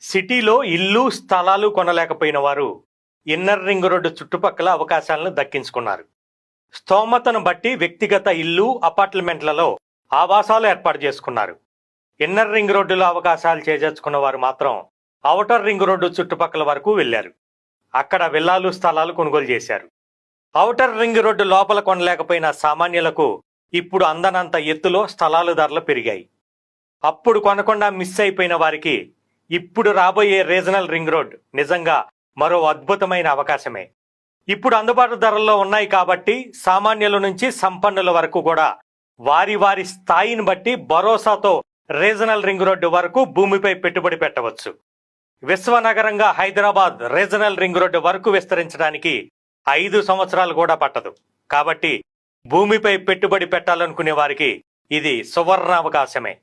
సిటీలో ఇల్లు స్థలాలు కొనలేకపోయిన వారు ఇన్నర్ రింగ్ రోడ్డు చుట్టుపక్కల అవకాశాలను దక్కించుకున్నారు. స్తోమతను బట్టి వ్యక్తిగత ఇల్లు అపార్ట్మెంట్లలో ఆవాసాలు ఏర్పాటు చేసుకున్నారు. ఇన్నర్ రింగ్ రోడ్డులో అవకాశాలు చేజేర్చుకున్న వారు మాత్రం ఔటర్ రింగ్ రోడ్డు చుట్టుపక్కల వరకు వెళ్లారు. అక్కడ విల్లాలు స్థలాలు కొనుగోలు చేశారు. ఔటర్ రింగ్ రోడ్డు లోపల కొనలేకపోయిన సామాన్యులకు ఇప్పుడు అందనంత ఎత్తులో స్థలాల ధరలు పెరిగాయి. అప్పుడు కొనకుండా మిస్ అయిపోయిన వారికి ఇప్పుడు రాబోయే రీజనల్ రింగ్ రోడ్ నిజంగా మరో అద్భుతమైన అవకాశమే. ఇప్పుడు అందుబాటు ధరల్లో ఉన్నాయి కాబట్టి సామాన్యుల నుంచి సంపన్నుల వరకు కూడా వారి వారి స్థాయిని బట్టి భరోసాతో రీజనల్ రింగ్ రోడ్డు వరకు భూమిపై పెట్టుబడి పెట్టవచ్చు. విశ్వనగరంగా హైదరాబాద్ రీజనల్ రింగ్ రోడ్డు వరకు విస్తరించడానికి 5 సంవత్సరాలు కూడా పట్టదు. కాబట్టి భూమిపై పెట్టుబడి పెట్టాలనుకునే వారికి ఇది సువర్ణ అవకాశమే.